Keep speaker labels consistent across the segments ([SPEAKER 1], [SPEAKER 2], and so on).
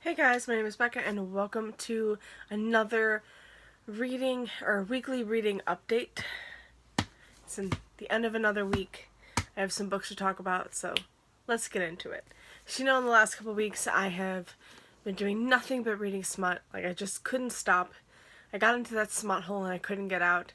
[SPEAKER 1] Hey guys, my name is Becca and welcome to another reading or weekly reading update. It's in the end of another week. I have some books to talk about, so let's get into it. As you know, in the last couple weeks I have been doing nothing but reading smut. Like, I just couldn't stop. I got into that smut hole and I couldn't get out.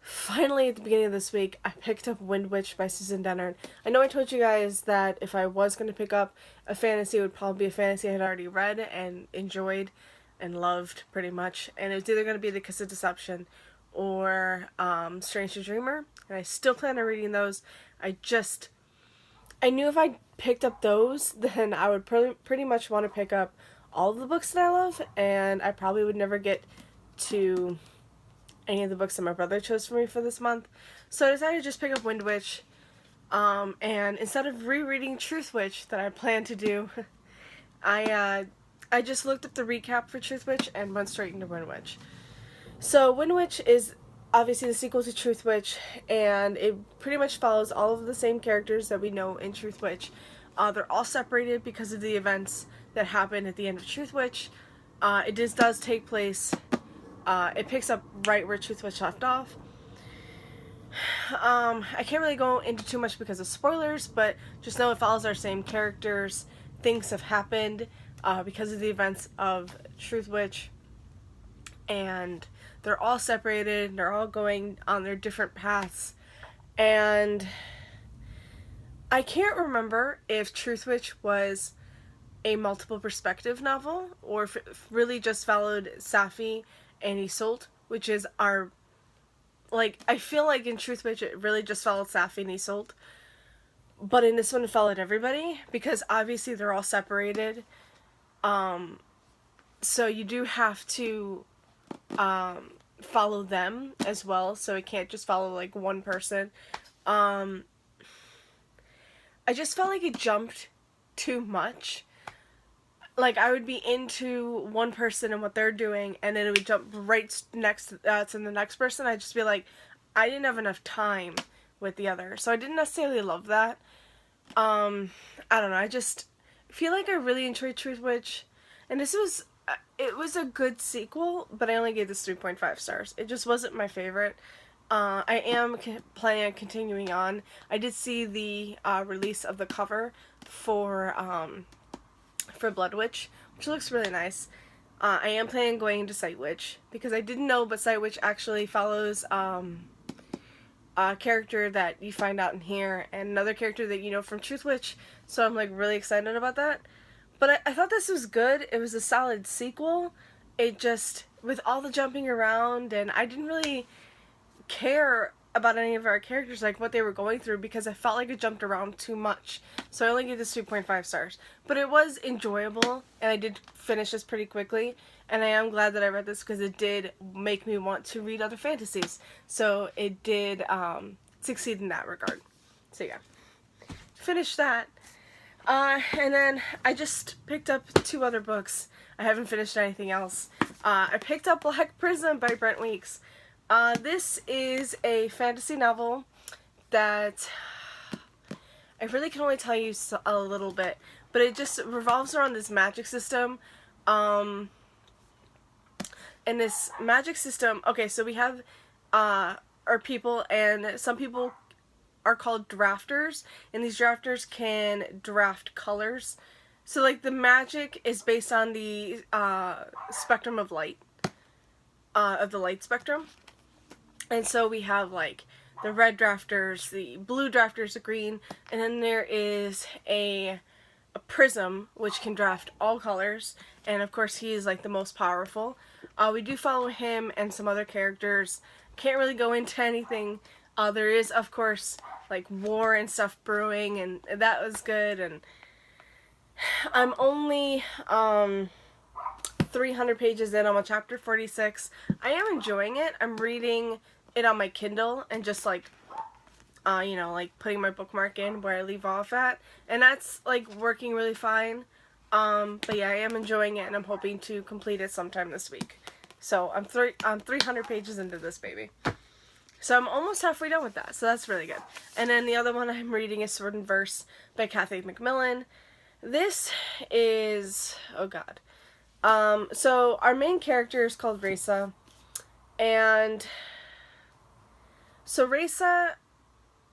[SPEAKER 1] Finally, at the beginning of this week, I picked up Wind Witch by Susan Dennard. I know I told you guys that if I was going to pick up a fantasy, it would probably be a fantasy I had already read and enjoyed and loved, pretty much. And it was either going to be The Kiss of Deception or Strange the Dreamer. And I still plan on reading those. I knew if I picked up those, then I would pretty much want to pick up all of the books that I love. And I probably would never get to any of the books that my brother chose for me for this month. So I decided to just pick up Wind Witch. And instead of rereading Truth Witch that I planned to do, I just looked up the recap for Truth Witch and went straight into Wind Witch. So Wind Witch is obviously the sequel to Truth Witch, and it pretty much follows all of the same characters that we know in Truth Witch. They're all separated because of the events that happened at the end of Truth Witch. It just does take place. It picks up right where Truth Witch left off. I can't really go into too much because of spoilers, but just know it follows our same characters. Things have happened because of the events of Truth Witch, and they're all separated. They're all going on their different paths, and I can't remember if Truth Witch was a multiple perspective novel or if it really just followed Safi and Isolde, which is our, like, I feel like in Truth Witch it really just followed Safi and Isolde, but in this one it followed everybody because obviously they're all separated, so you do have to follow them as well, so it can't just follow like one person. I just felt like it jumped too much. Like, I would be into one person and what they're doing, and then it would jump right next to the next person. I'd just be like, I didn't have enough time with the other. So I didn't necessarily love that. I don't know. I just feel like I really enjoyed Truth Witch. And it was a good sequel, but I only gave this 3.5 stars. It just wasn't my favorite. I am planning on continuing on. I did see the release of the cover for Blood Witch, which looks really nice. I am planning on going into Sight Witch because I didn't know, but Sight Witch actually follows a character that you find out in here and another character that you know from Truth Witch, so I'm like really excited about that. But I thought this was good. It was a solid sequel. It just, with all the jumping around, and I didn't really care about any of our characters, like what they were going through, because I felt like it jumped around too much. So I only gave this 2.5 stars. But it was enjoyable, and I did finish this pretty quickly, and I am glad that I read this because it did make me want to read other fantasies. So it did succeed in that regard. So yeah, finished that. And then I just picked up 2 other books. I haven't finished anything else. I picked up Black Prism by Brent Weeks. This is a fantasy novel that I really can only tell you a little bit, but it just revolves around this magic system. And this magic system, okay, so we have our people, and some people are called drafters, and these drafters can draft colors. So, like, the magic is based on the spectrum of light, of the light spectrum. And so we have, like, the red drafters, the blue drafters, the green, and then there is a prism, which can draft all colors, and of course he is, like, the most powerful. We do follow him and some other characters. Can't really go into anything. There is, of course, like, war and stuff brewing, and that was good, and I'm only 300 pages in. I'm on chapter 46. I am enjoying it. I'm reading it on my Kindle and just like you know, like putting my bookmark in where I leave off at, and that's like working really fine. But yeah, I am enjoying it, and I'm hoping to complete it sometime this week. So I'm 300 pages into this baby. So I'm almost halfway done with that, so that's really good. And then the other one I'm reading is Sword and Verse by Kathy Macmillan. This is, oh god. So our main character is called Reza, and so Reza,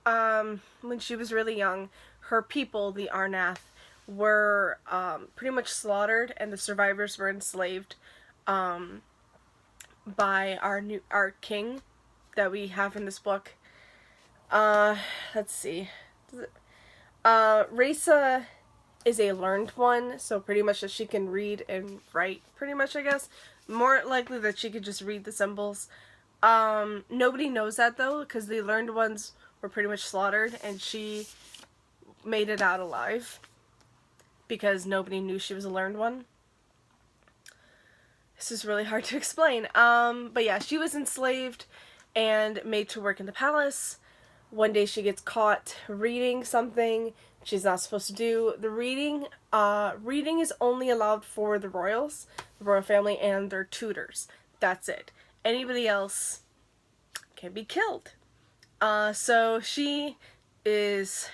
[SPEAKER 1] when she was really young, her people, the Arnath, were pretty much slaughtered, and the survivors were enslaved by our king that we have in this book. Let's see. Reza is a learned one, so pretty much that she can read and write, pretty much, I guess. More likely that she could just read the symbols. Nobody knows that, though, because the learned ones were pretty much slaughtered, and she made it out alive, because nobody knew she was a learned one. This is really hard to explain. But yeah, she was enslaved and made to work in the palace. One day she gets caught reading something she's not supposed to do. The reading is only allowed for the royals, the royal family, and their tutors. That's it. Anybody else can be killed. So she is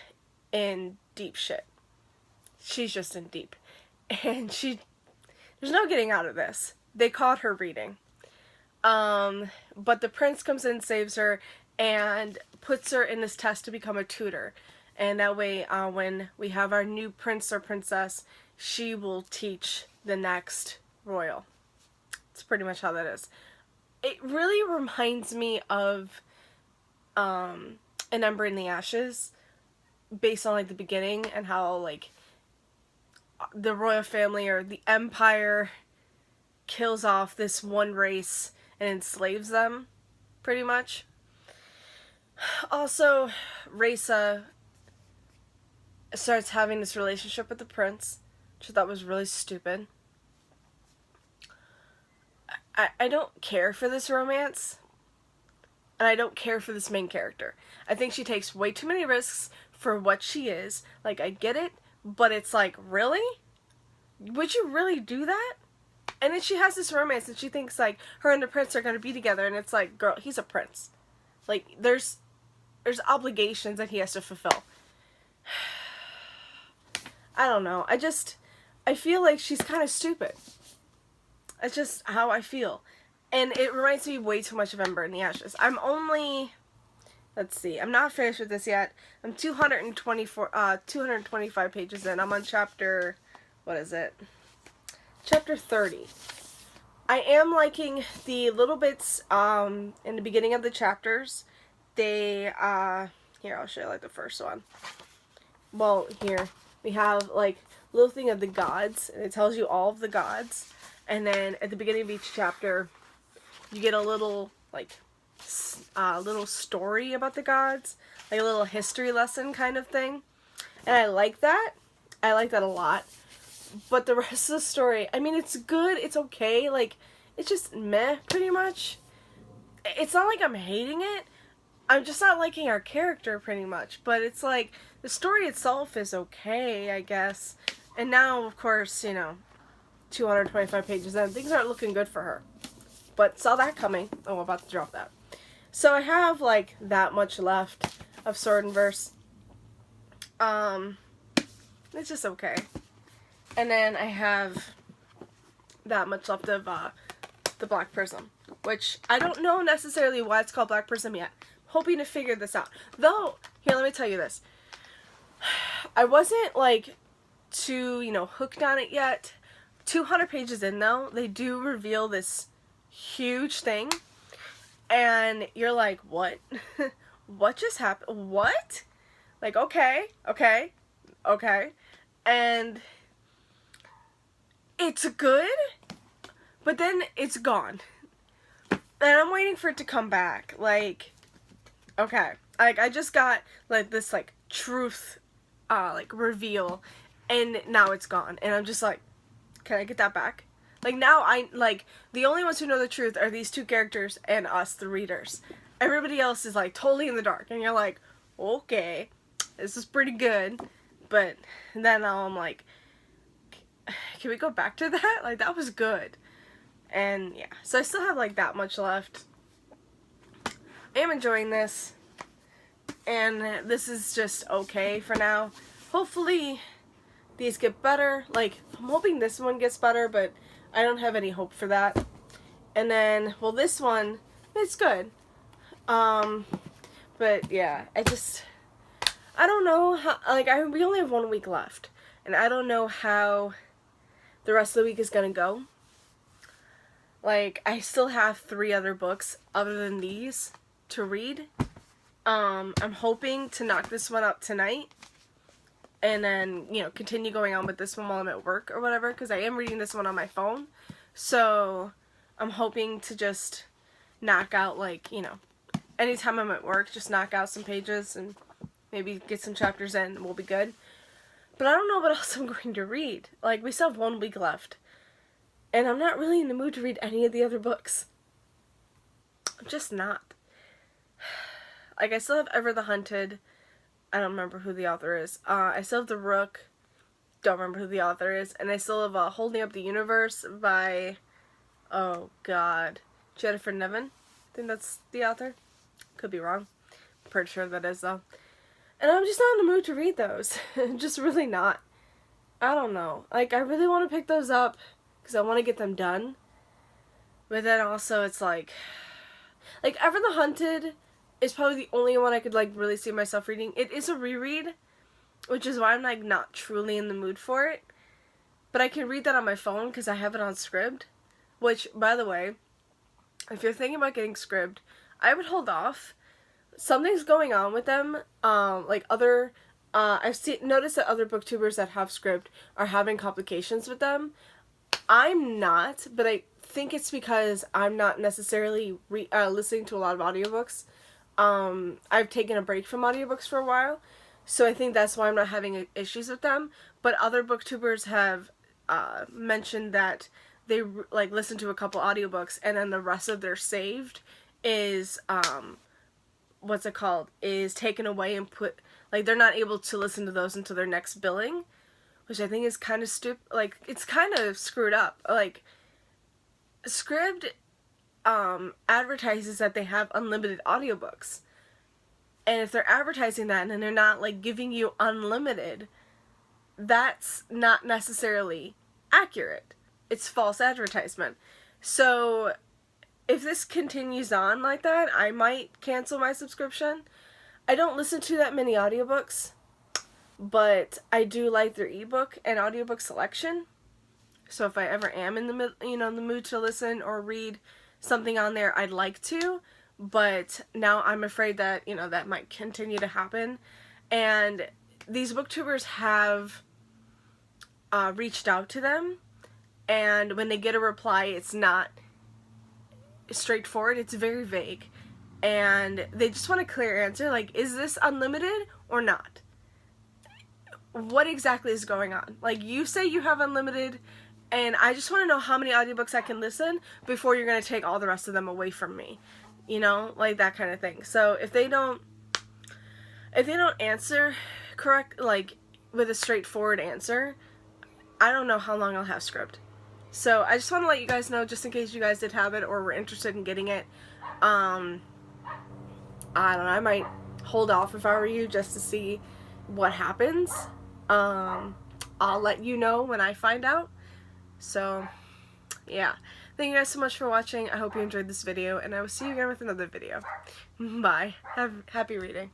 [SPEAKER 1] in deep shit. She's just in deep. And there's no getting out of this. They caught her reading. But the prince comes in, saves her, and puts her in this test to become a tutor. And that way, when we have our new prince or princess, she will teach the next royal. It's pretty much how that is. It really reminds me of An Ember in the Ashes, based on, like, the beginning, and how, like, the royal family or the empire kills off this one race and enslaves them, pretty much. Also, Reza starts having this relationship with the prince, which I thought was really stupid. I don't care for this romance, and I don't care for this main character. I think she takes way too many risks for what she is. Like, I get it, but it's like, really? Would you really do that? And then she has this romance, and she thinks, like, her and the prince are going to be together, and it's like, girl, he's a prince. Like, there's obligations that he has to fulfill. I don't know. I feel like she's kind of stupid. That's just how I feel. And it reminds me way too much of Ember in the Ashes. Let's see, I'm not finished with this yet. I'm 225 pages in. I'm on chapter, what is it? Chapter 30. I am liking the little bits in the beginning of the chapters. Here, I'll show you, like, the first one. Well, here, we have, like, a little thing of the gods, and it tells you all of the gods. And then, at the beginning of each chapter, you get a little, like, little story about the gods. Like, a little history lesson kind of thing. And I like that. I like that a lot. But the rest of the story, I mean, it's good, it's okay, like, it's just meh, pretty much. It's not like I'm hating it, I'm just not liking our character, pretty much, but it's like, the story itself is okay, I guess. And now, of course, 225 pages in, things aren't looking good for her. But saw that coming. Oh, I'm about to drop that. So I have, like, that much left of Sword and Verse. It's just okay. And then I have that much left of the Black Prism, which I don't know necessarily why it's called Black Prism yet. I'm hoping to figure this out. Though, here, let me tell you this. I wasn't, like, too, hooked on it yet. 200 pages in, though, they do reveal this huge thing. And you're like, what? What just happened? What? Like, okay. And it's good, but then it's gone. And I'm waiting for it to come back. Like, okay. Like, I just got, like, this, like, truth, like, reveal, and now it's gone. And I'm just like, can I get that back? Like, now the only ones who know the truth are these two characters and us, the readers. Everybody else is, like, totally in the dark. And you're like, okay, this is pretty good. But then now I'm like, can we go back to that? Like, that was good. And, yeah. So I still have, like, that much left. I am enjoying this. And this is just okay for now. Hopefully, these get better. Like, I'm hoping this one gets better, but I don't have any hope for that. And then, well, this one, it's good. But yeah, I don't know how, like, we only have 1 week left, and I don't know how the rest of the week is gonna go. Like, I still have 3 other books other than these to read. I'm hoping to knock this one out tonight, and then, you know, continue going on with this one while I'm at work or whatever, because I am reading this one on my phone. So, I'm hoping to just knock out, like, you know, anytime I'm at work, just knock out some pages and maybe get some chapters in and we'll be good. But I don't know what else I'm going to read. Like, we still have 1 week left. And I'm not really in the mood to read any of the other books. I'm just not. Like, I still have Ever the Hunted. I don't remember who the author is. I still have The Rook. Don't remember who the author is. And I still have Holding Up the Universe by, oh god, Jennifer Niven. I think that's the author. Could be wrong. Pretty sure that is, though. And I'm just not in the mood to read those. Just really not. I don't know. Like, I really want to pick those up because I want to get them done. But then also it's like Ever the Hunted is probably the only one I could, like, really see myself reading. It is a reread, which is why I'm, like, not truly in the mood for it. But I can read that on my phone because I have it on Scribd. Which, by the way, if you're thinking about getting Scribd, I would hold off. Something's going on with them. Like, other... I've noticed that other booktubers that have Scribd are having complications with them. I'm not, but I think it's because I'm not necessarily listening to a lot of audiobooks. I've taken a break from audiobooks for a while, so I think that's why I'm not having issues with them. But other booktubers have mentioned that they like listen to a couple audiobooks and then the rest of their saved is what's it called? Is taken away and put, like, they're not able to listen to those until their next billing, which I think is kind of stupid. Like, it's kind of screwed up. Like, Scribd advertises that they have unlimited audiobooks. And if they're advertising that and then they're not, like, giving you unlimited, that's not necessarily accurate. It's false advertisement. So, if this continues on like that, I might cancel my subscription. I don't listen to that many audiobooks, but I do like their ebook and audiobook selection. So if I ever am in the the mood to listen or read something on there, I'd like to. But now I'm afraid that that might continue to happen. And these booktubers have reached out to them, and when they get a reply, it's not straightforward. It's very vague, and they just want a clear answer. Like, is this unlimited or not? What exactly is going on? Like, you say you have unlimited, and I just want to know how many audiobooks I can listen before you're going to take all the rest of them away from me. Like that kind of thing. So if they don't answer correct, like with a straightforward answer, I don't know how long I'll have Scribd. So I just want to let you guys know, just in case you guys did have it or were interested in getting it. I don't know, I might hold off if I were you, just to see what happens. I'll let you know when I find out. So, yeah. Thank you guys so much for watching. I hope you enjoyed this video, and I will see you again with another video. Bye. Happy reading.